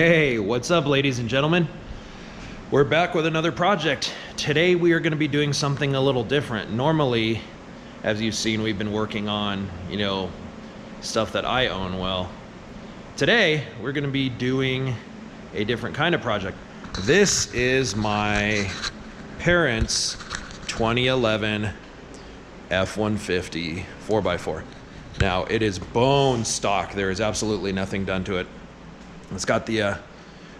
Hey, what's up, ladies and gentlemen? We're back with another project. Today we are going to be doing something a little different. Normally, as you've seen, we've been working on, stuff that I own. Well, today we're going to be doing a different kind of project. This is my parents' 2011 F150 4x4. Now, it is bone stock. There is absolutely nothing done to it. It's got the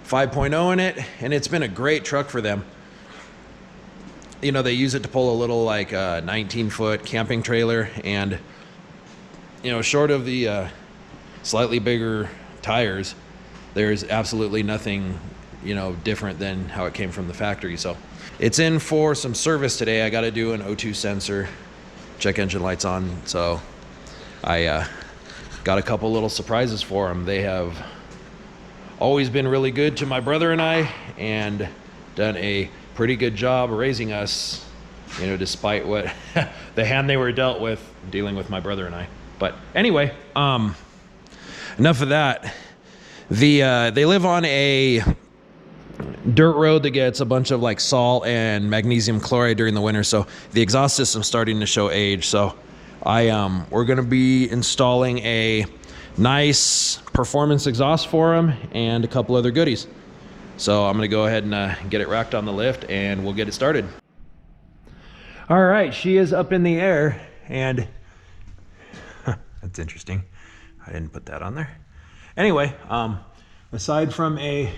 5.0 in it, and it's been a great truck for them. You know, they use it to pull a little like 19-foot camping trailer, and short of the slightly bigger tires, there's absolutely nothing different than how it came from the factory. So it's in for some service today. I got to do an O2 sensor, check engine lights on. So I got a couple little surprises for them. They have always been really good to my brother and I, and done a pretty good job raising us, despite what the hand they were dealt with dealing with my brother and I. But anyway, enough of that. They live on a dirt road that gets a bunch of like salt and magnesium chloride during the winter, so the exhaust system's starting to show age. So we're gonna be installing a nice performance exhaust for them and a couple other goodies. So I'm gonna go ahead and get it racked on the lift, and we'll get it started. All right, she is up in the air, and that's interesting. I didn't put that on there. Anyway, aside from a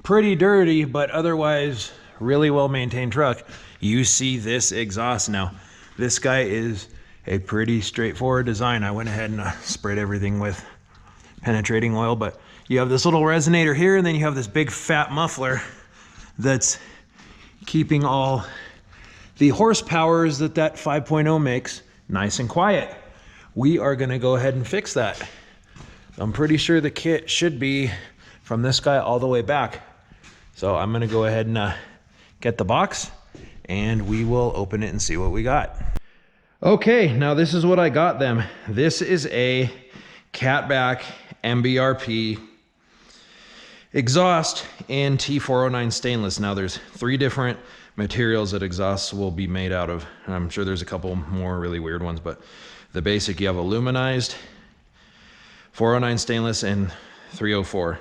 pretty dirty but otherwise really well maintained truck, you see this exhaust. Now, this guy is a pretty straightforward design. I went ahead and sprayed everything with penetrating oil, but you have this little resonator here, and then you have this big fat muffler that's keeping all the horsepowers that 5.0 makes nice and quiet. We are gonna go ahead and fix that. I'm pretty sure the kit should be from this guy all the way back. So I'm gonna go ahead and get the box, and we will open it and see what we got. Okay, now this is what I got them. This is a catback MBRP exhaust in T409 stainless. Now there's 3 different materials that exhausts will be made out of. I'm sure there's a couple more really weird ones, but the basic, you have aluminized, 409 stainless, and 304.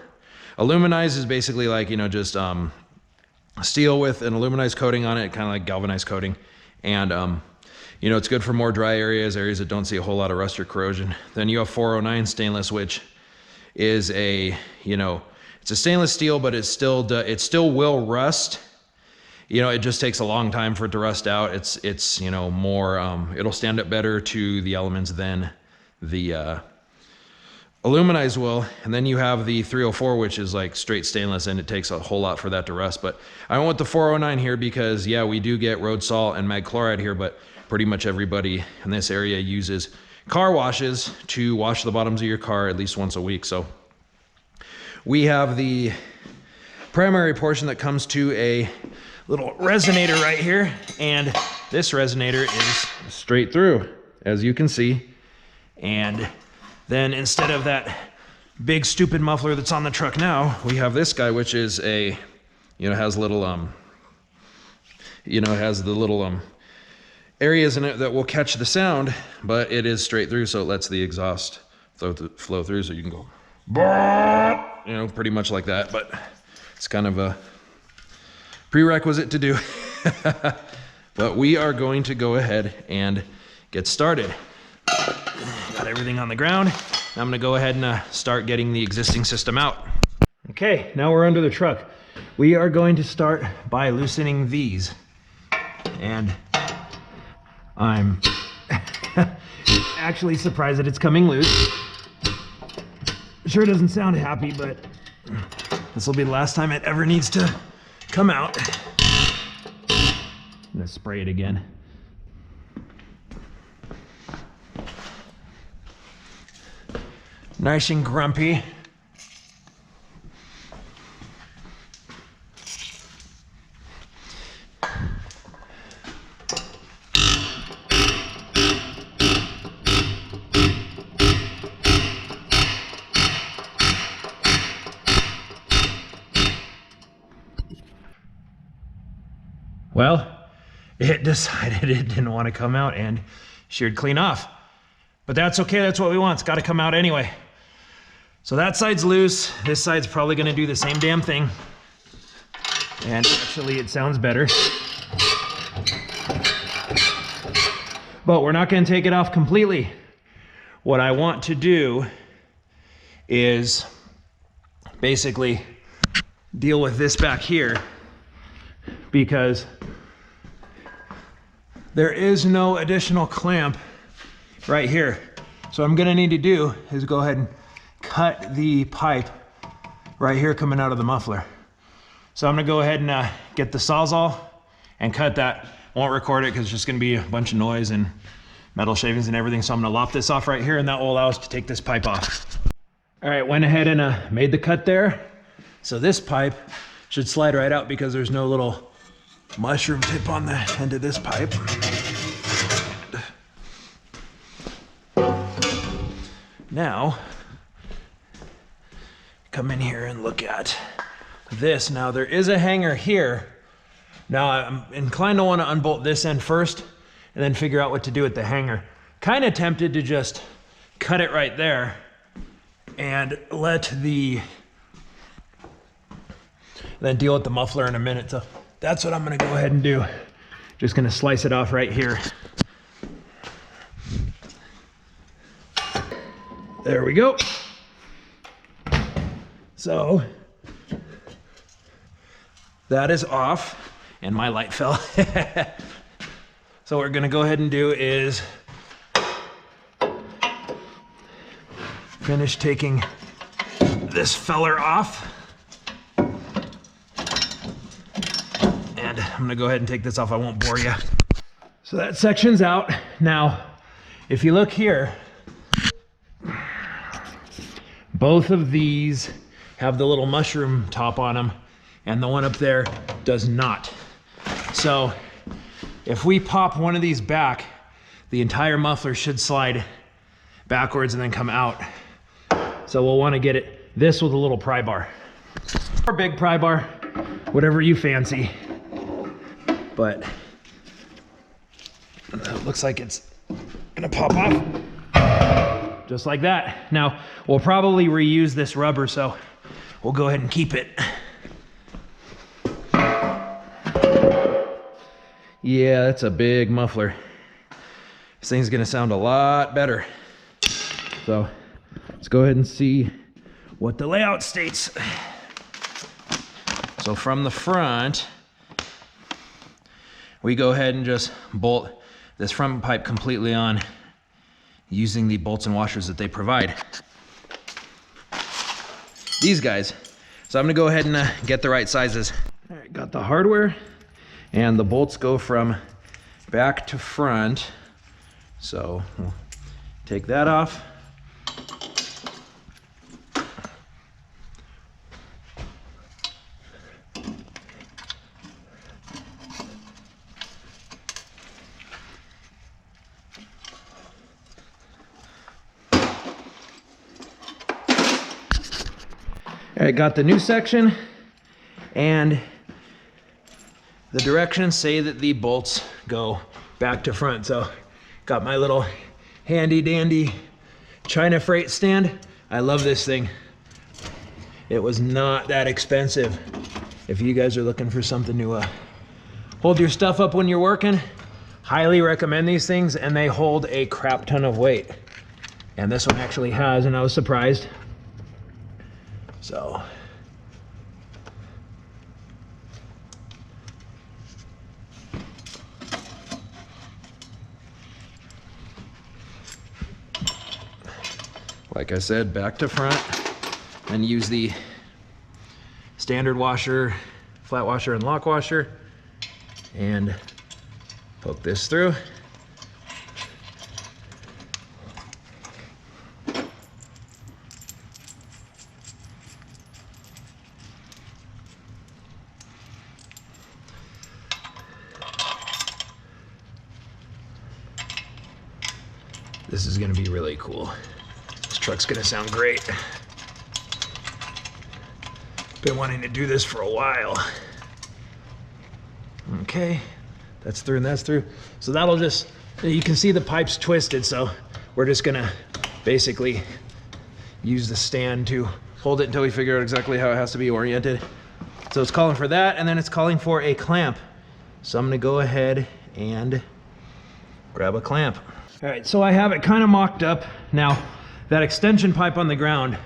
Aluminized is basically like, just steel with an aluminized coating on it, kind of like galvanized coating. And it's good for more dry areas that don't see a whole lot of rust or corrosion. Then you have 409 stainless, which is it's a stainless steel, but it still will rust. It just takes a long time for it to rust out. It's more, it'll stand up better to the elements than the aluminized will. And then you have the 304, which is like straight stainless, and it takes a whole lot for that to rust. But I went with the 409 here because, yeah, we do get road salt and mag chloride here, but pretty much everybody in this area uses car washes to wash the bottoms of your car at least once a week. So we have the primary portion that comes to a little resonator right here, and this resonator is straight through, as you can see. And then instead of that big stupid muffler that's on the truck now, we have this guy, which is a, has little, has the little areas in it that will catch the sound, but it is straight through, so it lets the exhaust flow through, so you can go, pretty much like that. But it's kind of a prerequisite to do. But we are going to go ahead and get started. Got everything on the ground. Now I'm gonna go ahead and start getting the existing system out. Okay, now we're under the truck. We are going to start by loosening these. And I'm actually surprised that it's coming loose. Sure doesn't sound happy, but this will be the last time it ever needs to come out. I'm gonna spray it again. Nice and grumpy. Well, it decided it didn't want to come out and sheared clean off. But that's okay, that's what we want. It's got to come out anyway. So that side's loose. This side's probably going to do the same damn thing. And actually it sounds better. But we're not going to take it off completely. What I want to do is basically deal with this back here, because there is no additional clamp right here. So what I'm gonna need to do is go ahead and cut the pipe right here coming out of the muffler. So I'm gonna go ahead and get the Sawzall and cut that. Won't record it because it's just gonna be a bunch of noise and metal shavings and everything. So I'm gonna lop this off right here, and that will allow us to take this pipe off. All right, went ahead and made the cut there. So this pipe should slide right out because there's no little mushroom tip on the end of this pipe. Now, come in here and look at this. Now there is a hanger here. Now I'm inclined to want to unbolt this end first and then figure out what to do with the hanger. Kind of tempted to just cut it right there and then deal with the muffler in a minute. So that's what I'm gonna go ahead and do. Just gonna slice it off right here. There we go. So that is off, and my light fell. So what we're gonna go ahead and do is finish taking this feller off. And I'm gonna go ahead and take this off. I won't bore you. So that section's out. Now, if you look here, both of these have the little mushroom top on them, and the one up there does not. So if we pop one of these back, the entire muffler should slide backwards and then come out. So we'll want to get this with a little pry bar, or big pry bar, whatever you fancy. But it looks like it's gonna pop off. Just like that. Now, we'll probably reuse this rubber, so we'll go ahead and keep it. Yeah, that's a big muffler. This thing's gonna sound a lot better. So let's go ahead and see what the layout states. So from the front, we go ahead and just bolt this front pipe completely on using the bolts and washers that they provide. These guys. So I'm gonna go ahead and get the right sizes. All right, got the hardware, and the bolts go from back to front. So we'll take that off. All right, got the new section, and the directions say that the bolts go back to front. So got my little handy dandy China freight stand. I love this thing. It was not that expensive. If you guys are looking for something to hold your stuff up when you're working, highly recommend these things, and they hold a crap ton of weight. And this one actually has, and I was surprised. So like I said, back to front, and use the standard washer, flat washer and lock washer, and poke this through. This is gonna be really cool. This truck's gonna sound great. Been wanting to do this for a while. Okay, that's through and that's through. So that'll just, you can see the pipe's twisted, so we're just gonna basically use the stand to hold it until we figure out exactly how it has to be oriented. So it's calling for that, and then it's calling for a clamp. So I'm gonna go ahead and grab a clamp. All right, so I have it kind of mocked up. Now, that extension pipe on the ground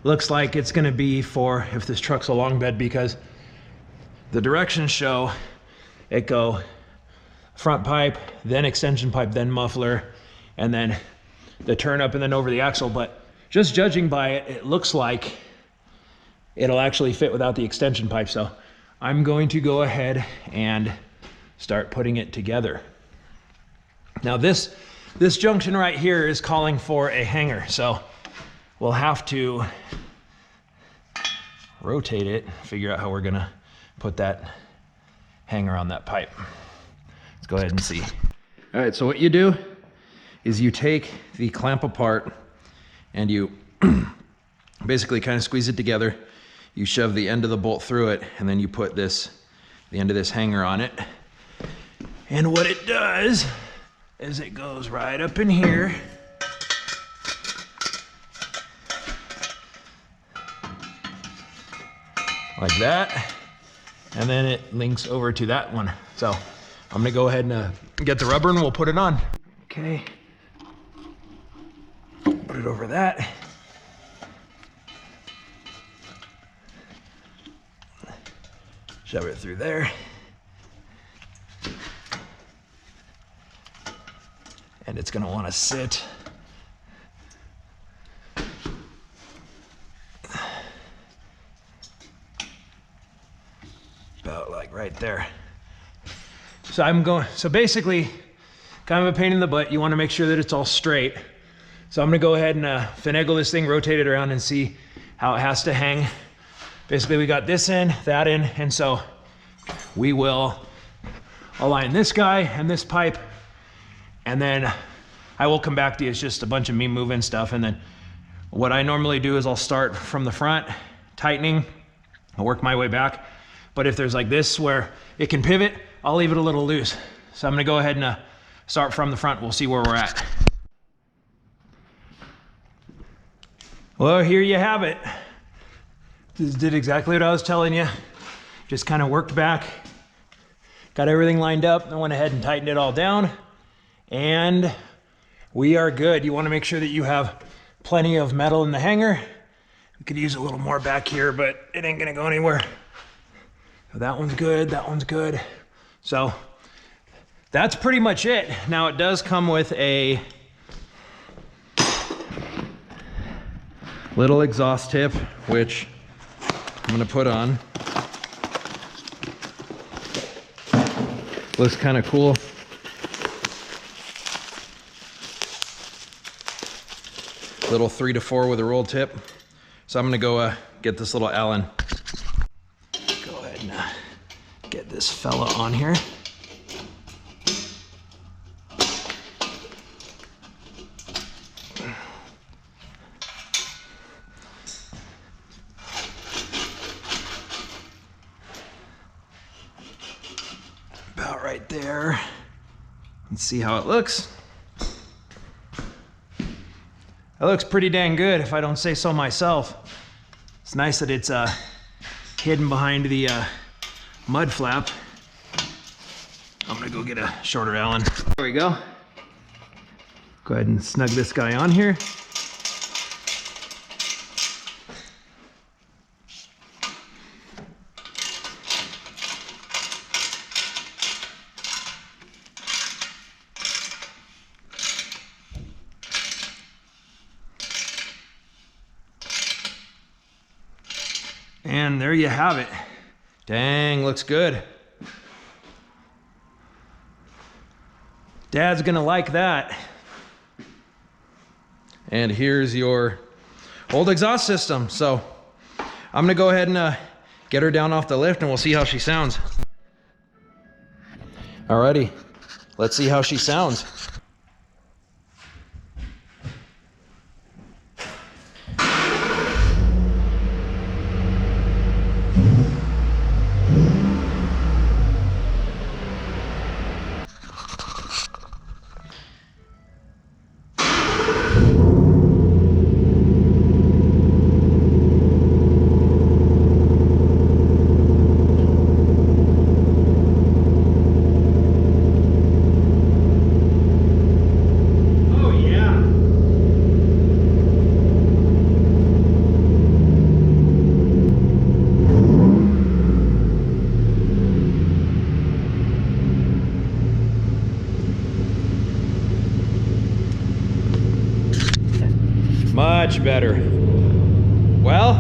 looks like it's gonna be for if this truck's a long bed, because the directions show it go front pipe, then extension pipe, then muffler, and then the turn up and then over the axle. But just judging by it, it looks like it'll actually fit without the extension pipe. So I'm going to go ahead and start putting it together. Now this junction right here is calling for a hanger. So we'll have to rotate it, figure out how we're gonna put that hanger on that pipe. Let's go ahead and see. All right, so what you do is you take the clamp apart and you basically kind of squeeze it together. You shove the end of the bolt through it, and then you put the end of this hanger on it. And what it does is it goes right up in here. Like that. And then it links over to that one. So I'm gonna go ahead and get the rubber and we'll put it on. Okay. Put it over that. Shove it through there. And it's gonna wanna sit about like right there. So basically, kind of a pain in the butt. You wanna make sure that it's all straight. So I'm gonna go ahead and finagle this thing, rotate it around and see how it has to hang. Basically we got this in, that in, and so we will align this guy and this pipe, and then I will come back to you. It's just a bunch of me moving stuff. And then what I normally do is I'll start from the front, tightening, I'll work my way back. But if there's like this where it can pivot, I'll leave it a little loose. So I'm gonna go ahead and start from the front. We'll see where we're at. Well, here you have it. This did exactly what I was telling you. Just kind of worked back, got everything lined up, and went ahead and tightened it all down. And we are good. You want to make sure that you have plenty of metal in the hanger. We could use a little more back here, but it ain't gonna go anywhere. So that one's good, that one's good. So that's pretty much it. Now it does come with a little exhaust tip, which I'm gonna put on. Looks kind of cool. Little 3 to 4 with a roll tip. So I'm gonna go get this little Allen. Go ahead and get this fella on here. About right there. Let's see how it looks. It looks pretty dang good, if I don't say so myself. It's nice that it's hidden behind the mud flap. I'm gonna go get a shorter Allen. There we go. Go ahead and snug this guy on here. And there you have it. Dang, looks good. Dad's gonna like that. And here's your old exhaust system. So I'm gonna go ahead and get her down off the lift and we'll see how she sounds. Alrighty, let's see how she sounds. much better. Well,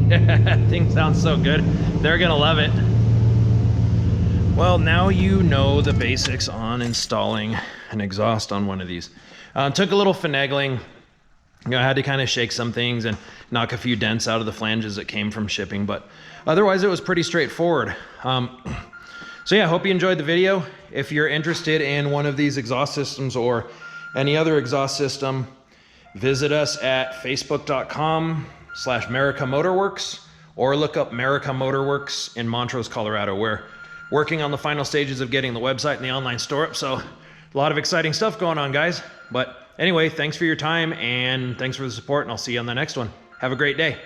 that thing sounds so good. They're gonna love it. Well, now you know the basics on installing an exhaust on one of these. Took a little finagling. You know, I had to kind of shake some things and knock a few dents out of the flanges that came from shipping, but otherwise it was pretty straightforward. So yeah, I hope you enjoyed the video. If you're interested in one of these exhaust systems or any other exhaust system, visit us at facebook.com/Merica Motorworks or look up Merica Motorworks in Montrose, Colorado. We're working on the final stages of getting the website and the online store up, so a lot of exciting stuff going on, guys. But anyway, thanks for your time and thanks for the support, and I'll see you on the next one. Have a great day.